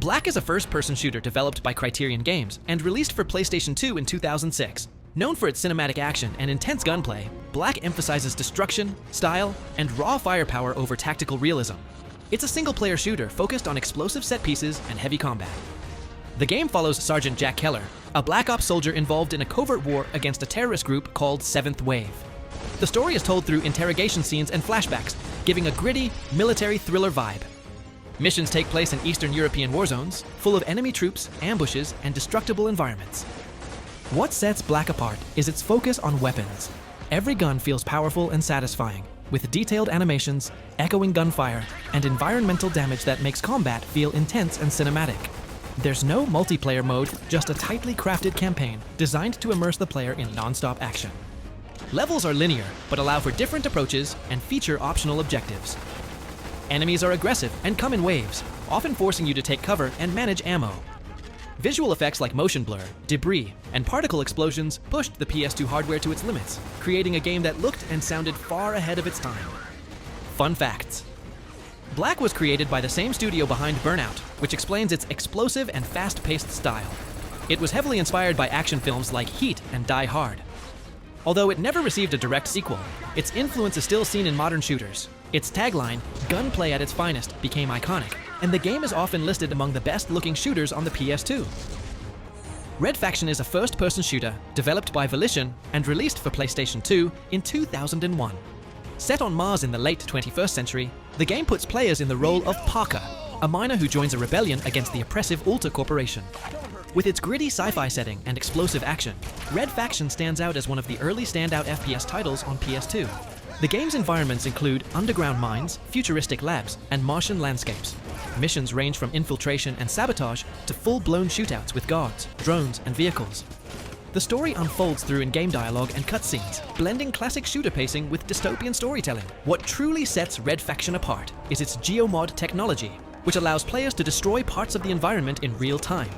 Black is a first-person shooter developed by Criterion Games and released for PlayStation 2 in 2006. Known for its cinematic action and intense gunplay, Black emphasizes destruction, style, and raw firepower over tactical realism. It's a single-player shooter focused on explosive set pieces and heavy combat. The game follows Sergeant Jack Keller, a Black Ops soldier involved in a covert war against a terrorist group called Seventh Wave. The story is told through interrogation scenes and flashbacks, giving a gritty, military thriller vibe. Missions take place in Eastern European war zones, full of enemy troops, ambushes, and destructible environments. What sets Black apart is its focus on weapons. Every gun feels powerful and satisfying, with detailed animations, echoing gunfire, and environmental damage that makes combat feel intense and cinematic. There's no multiplayer mode, just a tightly crafted campaign designed to immerse the player in non-stop action. Levels are linear, but allow for different approaches and feature optional objectives. Enemies are aggressive and come in waves, often forcing you to take cover and manage ammo. Visual effects like motion blur, debris, and particle explosions pushed the PS2 hardware to its limits, creating a game that looked and sounded far ahead of its time. Fun facts. Black was created by the same studio behind Burnout, which explains its explosive and fast-paced style. It was heavily inspired by action films like Heat and Die Hard. Although it never received a direct sequel, its influence is still seen in modern shooters. Its tagline, "Gunplay at its finest," became iconic, and the game is often listed among the best-looking shooters on the PS2. Red Faction is a first-person shooter developed by Volition and released for PlayStation 2 in 2001. Set on Mars in the late 21st century, the game puts players in the role of Parker, a miner who joins a rebellion against the oppressive Ulta Corporation. With its gritty sci-fi setting and explosive action, Red Faction stands out as one of the early standout FPS titles on PS2. The game's environments include underground mines, futuristic labs, and Martian landscapes. Missions range from infiltration and sabotage to full-blown shootouts with guards, drones, and vehicles. The story unfolds through in-game dialogue and cutscenes, blending classic shooter pacing with dystopian storytelling. What truly sets Red Faction apart is its geomod technology, which allows players to destroy parts of the environment in real time.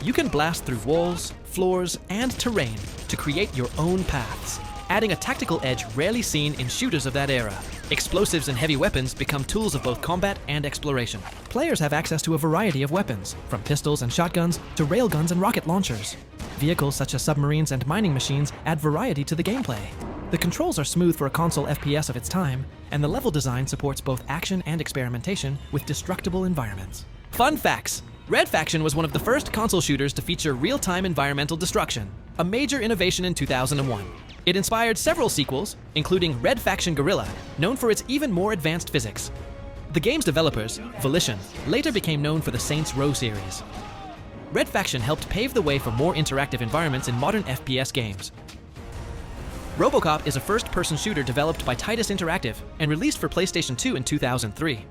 You can blast through walls, floors, and terrain to create your own paths, adding a tactical edge rarely seen in shooters of that era. Explosives and heavy weapons become tools of both combat and exploration. Players have access to a variety of weapons, from pistols and shotguns to railguns and rocket launchers. Vehicles such as submarines and mining machines add variety to the gameplay. The controls are smooth for a console FPS of its time, and the level design supports both action and experimentation with destructible environments. Fun facts! Red Faction was one of the first console shooters to feature real-time environmental destruction, a major innovation in 2001. It inspired several sequels, including Red Faction Guerrilla, known for its even more advanced physics. The game's developers, Volition, later became known for the Saints Row series. Red Faction helped pave the way for more interactive environments in modern FPS games. Robocop is a first-person shooter developed by Titus Interactive and released for PlayStation 2 in 2003.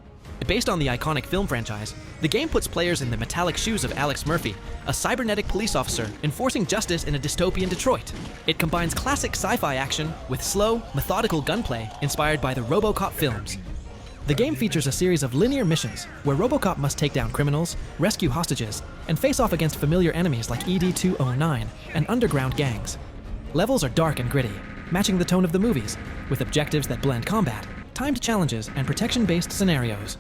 Based on the iconic film franchise, the game puts players in the metallic shoes of Alex Murphy, a cybernetic police officer enforcing justice in a dystopian Detroit. It combines classic sci-fi action with slow, methodical gunplay inspired by the Robocop films. The game features a series of linear missions where Robocop must take down criminals, rescue hostages, and face off against familiar enemies like ED-209 and underground gangs. Levels are dark and gritty, matching the tone of the movies, with objectives that blend combat, timed challenges, and protection-based scenarios.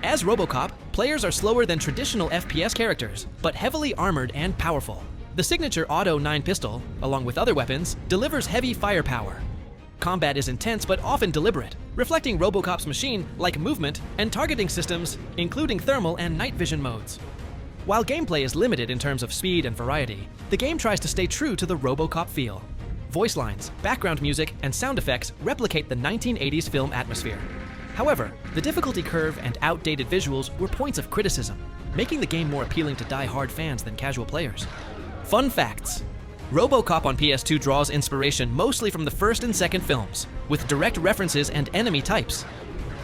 As Robocop, players are slower than traditional FPS characters, but heavily armored and powerful. The signature Auto 9 pistol, along with other weapons, delivers heavy firepower. Combat is intense but often deliberate, reflecting Robocop's machine-like movement and targeting systems, including thermal and night vision modes. While gameplay is limited in terms of speed and variety, the game tries to stay true to the Robocop feel. Voice lines, background music, and sound effects replicate the 1980s film atmosphere. However, the difficulty curve and outdated visuals were points of criticism, making the game more appealing to die-hard fans than casual players. Fun facts. Robocop on PS2 draws inspiration mostly from the first and second films, with direct references and enemy types.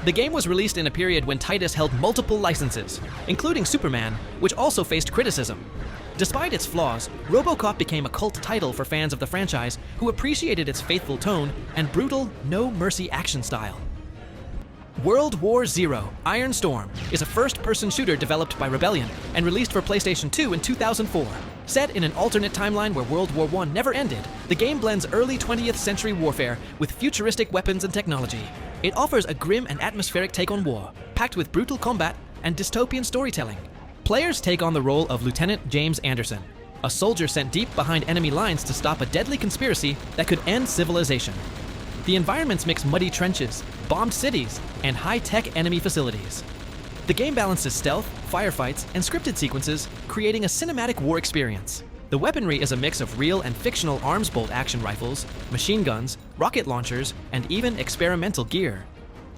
The game was released in a period when Titus held multiple licenses, including Superman, which also faced criticism. Despite its flaws, Robocop became a cult title for fans of the franchise who appreciated its faithful tone and brutal, no-mercy action style. World War Zero: Iron Storm is a first-person shooter developed by Rebellion and released for PlayStation 2 in 2004. Set in an alternate timeline where World War I never ended, the game blends early 20th century warfare with futuristic weapons and technology. It offers a grim and atmospheric take on war, packed with brutal combat and dystopian storytelling. Players take on the role of Lieutenant James Anderson, a soldier sent deep behind enemy lines to stop a deadly conspiracy that could end civilization. The environments mix muddy trenches, bombed cities, and high-tech enemy facilities. The game balances stealth, firefights, and scripted sequences, creating a cinematic war experience. The weaponry is a mix of real and fictional arms bolt action rifles, machine guns, rocket launchers, and even experimental gear.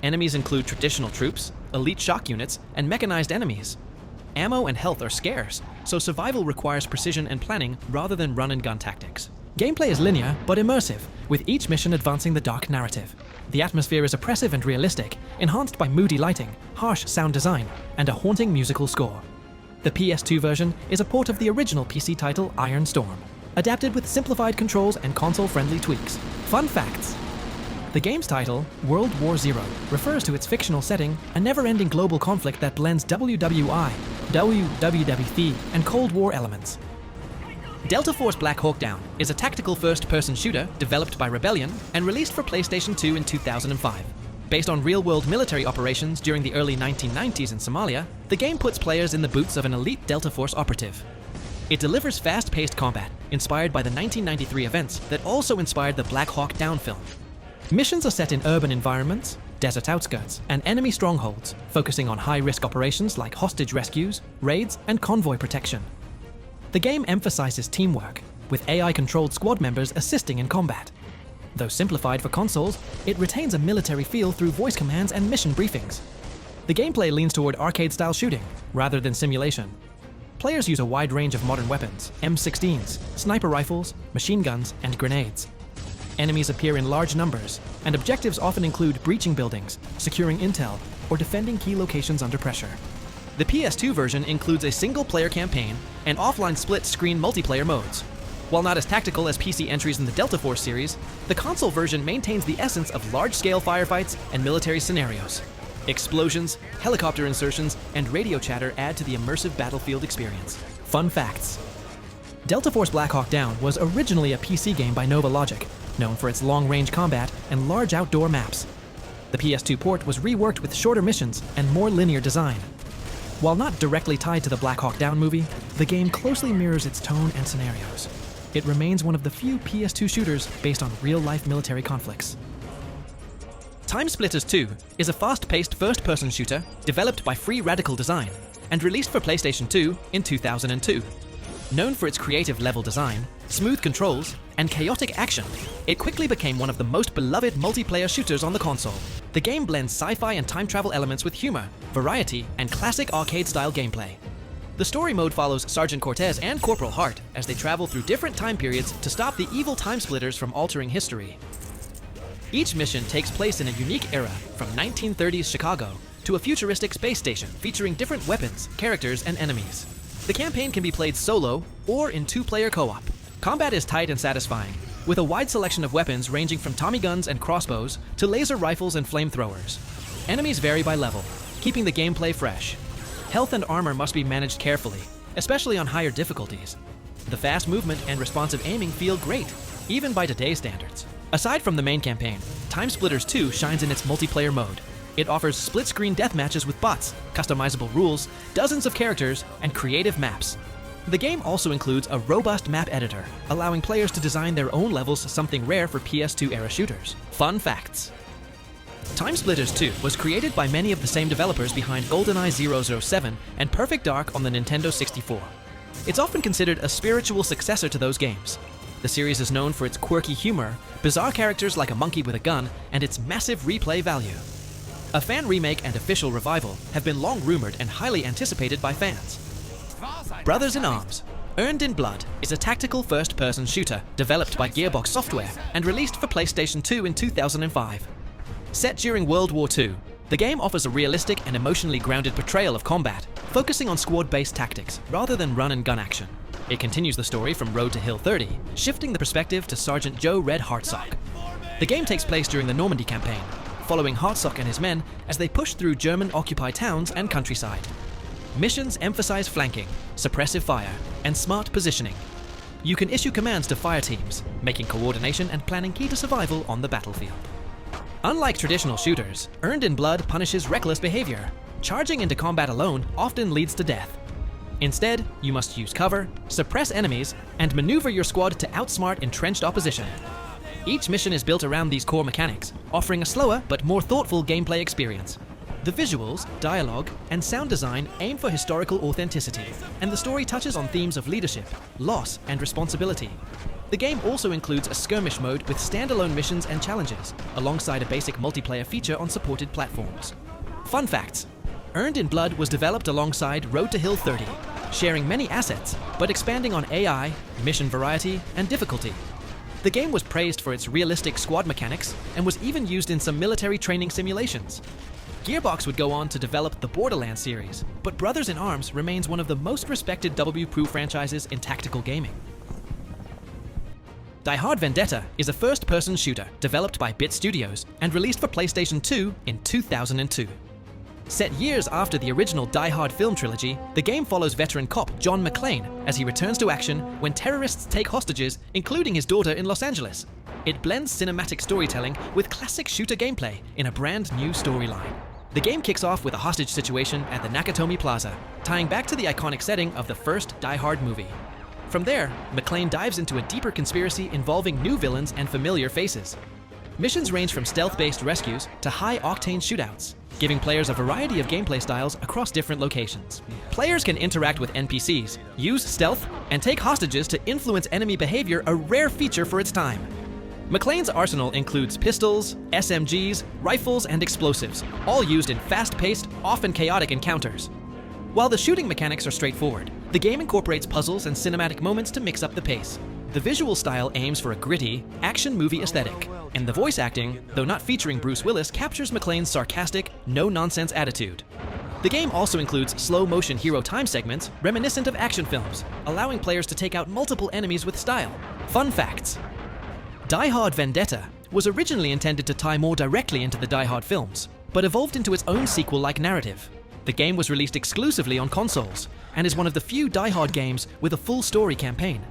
Enemies include traditional troops, elite shock units, and mechanized enemies. Ammo and health are scarce, so survival requires precision and planning rather than run-and-gun tactics. Gameplay is linear but immersive, with each mission advancing the dark narrative. The atmosphere is oppressive and realistic, enhanced by moody lighting, harsh sound design, and a haunting musical score. The PS2 version is a port of the original PC title Iron Storm, adapted with simplified controls and console-friendly tweaks. Fun facts: the game's title, World War Zero, refers to its fictional setting, a never-ending global conflict that blends WWI, WWF, and Cold War elements. Delta Force Black Hawk Down is a tactical first-person shooter developed by Rebellion and released for PlayStation 2 in 2005. Based on real-world military operations during the early 1990s in Somalia, the game puts players in the boots of an elite Delta Force operative. It delivers fast-paced combat, inspired by the 1993 events that also inspired the Black Hawk Down film. Missions are set in urban environments, desert outskirts, and enemy strongholds, focusing on high-risk operations like hostage rescues, raids, and convoy protection. The game emphasizes teamwork, with AI-controlled squad members assisting in combat. Though simplified for consoles, it retains a military feel through voice commands and mission briefings. The gameplay leans toward arcade-style shooting, rather than simulation. Players use a wide range of modern weapons, M16s, sniper rifles, machine guns, and grenades. Enemies appear in large numbers, and objectives often include breaching buildings, securing intel, or defending key locations under pressure. The PS2 version includes a single-player campaign and offline split-screen multiplayer modes. While not as tactical as PC entries in the Delta Force series, the console version maintains the essence of large-scale firefights and military scenarios. Explosions, helicopter insertions, and radio chatter add to the immersive battlefield experience. Fun facts: Delta Force Black Hawk Down was originally a PC game by Nova Logic, known for its long-range combat and large outdoor maps. The PS2 port was reworked with shorter missions and more linear design. While not directly tied to the Black Hawk Down movie, the game closely mirrors its tone and scenarios. It remains one of the few PS2 shooters based on real-life military conflicts. TimeSplitters 2 is a fast-paced first-person shooter developed by Free Radical Design and released for PlayStation 2 in 2002. Known for its creative level design, smooth controls, and chaotic action, it quickly became one of the most beloved multiplayer shooters on the console. The game blends sci-fi and time travel elements with humor, variety, and classic arcade-style gameplay. The story mode follows Sergeant Cortez and Corporal Hart as they travel through different time periods to stop the evil Timesplitters from altering history. Each mission takes place in a unique era, from 1930s Chicago to a futuristic space station featuring different weapons, characters, and enemies. The campaign can be played solo or in two-player co-op. Combat is tight and satisfying, with a wide selection of weapons ranging from Tommy guns and crossbows to laser rifles and flamethrowers. Enemies vary by level, keeping the gameplay fresh. Health and armor must be managed carefully, especially on higher difficulties. The fast movement and responsive aiming feel great, even by today's standards. Aside from the main campaign, TimeSplitters 2 shines in its multiplayer mode. It offers split-screen deathmatches with bots, customizable rules, dozens of characters, and creative maps. The game also includes a robust map editor, allowing players to design their own levels, something rare for PS2-era shooters. Fun facts: TimeSplitters 2 was created by many of the same developers behind GoldenEye 007 and Perfect Dark on the Nintendo 64. It's often considered a spiritual successor to those games. The series is known for its quirky humor, bizarre characters like a monkey with a gun, and its massive replay value. A fan remake and official revival have been long rumored and highly anticipated by fans. Brothers in Arms: Earned in Blood is a tactical first-person shooter developed by Gearbox Software and released for PlayStation 2 in 2005. Set during World War II, the game offers a realistic and emotionally grounded portrayal of combat, focusing on squad-based tactics rather than run-and-gun action. It continues the story from Road to Hill 30, shifting the perspective to Sergeant Joe Red Hartsock. The game takes place during the Normandy campaign, following Hartsock and his men as they push through German-occupied towns and countryside. Missions emphasize flanking, suppressive fire, and smart positioning. You can issue commands to fire teams, making coordination and planning key to survival on the battlefield. Unlike traditional shooters, Earned in Blood punishes reckless behavior. Charging into combat alone often leads to death. Instead, you must use cover, suppress enemies, and maneuver your squad to outsmart entrenched opposition. Each mission is built around these core mechanics, offering a slower but more thoughtful gameplay experience. The visuals, dialogue, and sound design aim for historical authenticity, and the story touches on themes of leadership, loss, and responsibility. The game also includes a skirmish mode with standalone missions and challenges, alongside a basic multiplayer feature on supported platforms. Fun facts: Earned in Blood was developed alongside Road to Hill 30, sharing many assets, but expanding on AI, mission variety, and difficulty. The game was praised for its realistic squad mechanics and was even used in some military training simulations. Gearbox would go on to develop the Borderlands series, but Brothers in Arms remains one of the most respected W.P. franchises in tactical gaming. Hard Vendetta is a first-person shooter developed by Bit Studios and released for PlayStation 2 in 2002. Set years after the original Die Hard film trilogy, the game follows veteran cop John McClane as he returns to action when terrorists take hostages, including his daughter in Los Angeles. It blends cinematic storytelling with classic shooter gameplay in a brand new storyline. The game kicks off with a hostage situation at the Nakatomi Plaza, tying back to the iconic setting of the first Die Hard movie. From there, McClane dives into a deeper conspiracy involving new villains and familiar faces. Missions range from stealth-based rescues to high-octane shootouts, giving players a variety of gameplay styles across different locations. Players can interact with NPCs, use stealth, and take hostages to influence enemy behavior, a rare feature for its time. McClane's arsenal includes pistols, SMGs, rifles, and explosives, all used in fast-paced, often chaotic encounters. While the shooting mechanics are straightforward, the game incorporates puzzles and cinematic moments to mix up the pace. The visual style aims for a gritty, action movie aesthetic, and the voice acting, though not featuring Bruce Willis, captures McClane's sarcastic, no-nonsense attitude. The game also includes slow-motion hero time segments reminiscent of action films, allowing players to take out multiple enemies with style. Fun facts: Hard Vendetta was originally intended to tie more directly into the Die Hard films, but evolved into its own sequel-like narrative. The game was released exclusively on consoles, and is one of the few Die Hard games with a full story campaign.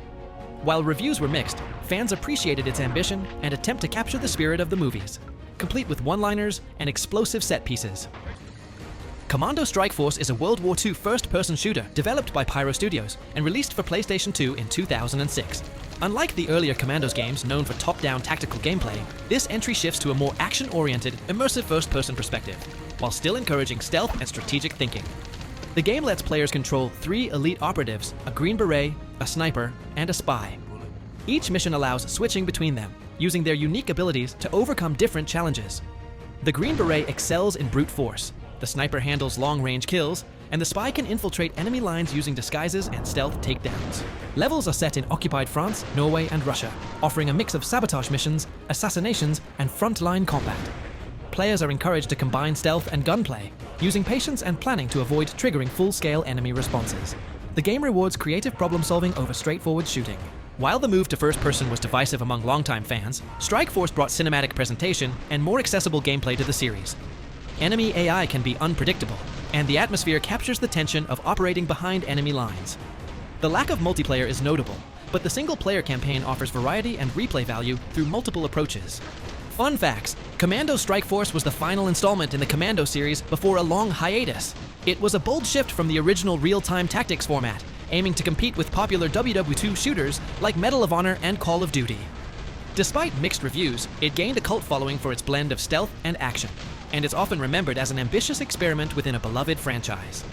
While reviews were mixed, fans appreciated its ambition and attempt to capture the spirit of the movies, complete with one-liners and explosive set pieces. Commando Strike Force is a World War II first-person shooter developed by Pyro Studios and released for PlayStation 2 in 2006. Unlike the earlier Commandos games known for top-down tactical gameplay, this entry shifts to a more action-oriented, immersive first-person perspective, while still encouraging stealth and strategic thinking. The game lets players control 3 elite operatives, a Green Beret, a sniper, and a spy. Each mission allows switching between them, using their unique abilities to overcome different challenges. The Green Beret excels in brute force, the sniper handles long-range kills, and the spy can infiltrate enemy lines using disguises and stealth takedowns. Levels are set in occupied France, Norway, and Russia, offering a mix of sabotage missions, assassinations, and frontline combat. Players are encouraged to combine stealth and gunplay, using patience and planning to avoid triggering full-scale enemy responses. The game rewards creative problem-solving over straightforward shooting. While the move to first-person was divisive among longtime fans, Strike Force brought cinematic presentation and more accessible gameplay to the series. Enemy AI can be unpredictable, and the atmosphere captures the tension of operating behind enemy lines. The lack of multiplayer is notable, but the single-player campaign offers variety and replay value through multiple approaches. Fun facts: Commando Strike Force was the final installment in the Commando series before a long hiatus. It was a bold shift from the original real-time tactics format, aiming to compete with popular WW2 shooters like Medal of Honor and Call of Duty. Despite mixed reviews, it gained a cult following for its blend of stealth and action, and it's often remembered as an ambitious experiment within a beloved franchise.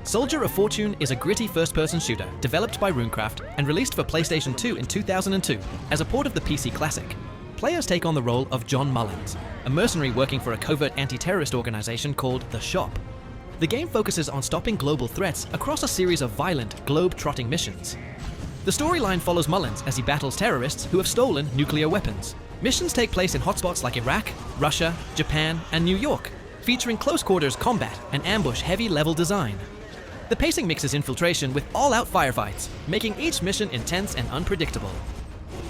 Soldier of Fortune is a gritty first-person shooter developed by Runecraft and released for PlayStation 2 in 2002 as a port of the PC Classic. Players take on the role of John Mullins, a mercenary working for a covert anti-terrorist organization called The Shop. The game focuses on stopping global threats across a series of violent, globe-trotting missions. The storyline follows Mullins as he battles terrorists who have stolen nuclear weapons. Missions take place in hotspots like Iraq, Russia, Japan, and New York, featuring close-quarters combat and ambush-heavy level design. The pacing mixes infiltration with all-out firefights, making each mission intense and unpredictable.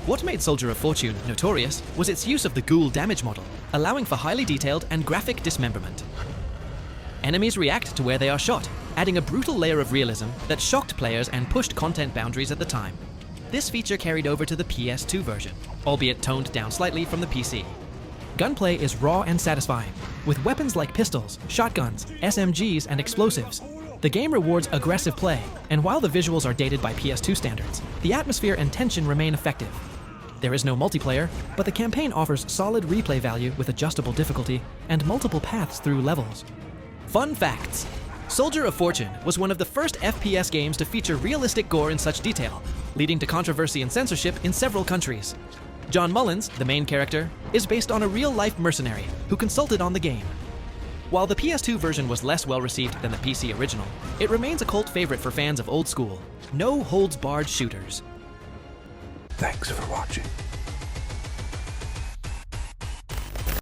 What made Soldier of Fortune notorious was its use of the ghoul damage model, allowing for highly detailed and graphic dismemberment. Enemies react to where they are shot, adding a brutal layer of realism that shocked players and pushed content boundaries at the time. This feature carried over to the PS2 version, albeit toned down slightly from the PC. Gunplay is raw and satisfying, with weapons like pistols, shotguns, SMGs, and explosives. The game rewards aggressive play, and while the visuals are dated by PS2 standards, the atmosphere and tension remain effective. There is no multiplayer, but the campaign offers solid replay value with adjustable difficulty and multiple paths through levels. Fun facts: Soldier of Fortune was one of the first FPS games to feature realistic gore in such detail, leading to controversy and censorship in several countries. John Mullins, the main character, is based on a real-life mercenary who consulted on the game. While the PS2 version was less well-received than the PC original, it remains a cult favorite for fans of old-school, no-holds-barred shooters. Thanks for watching.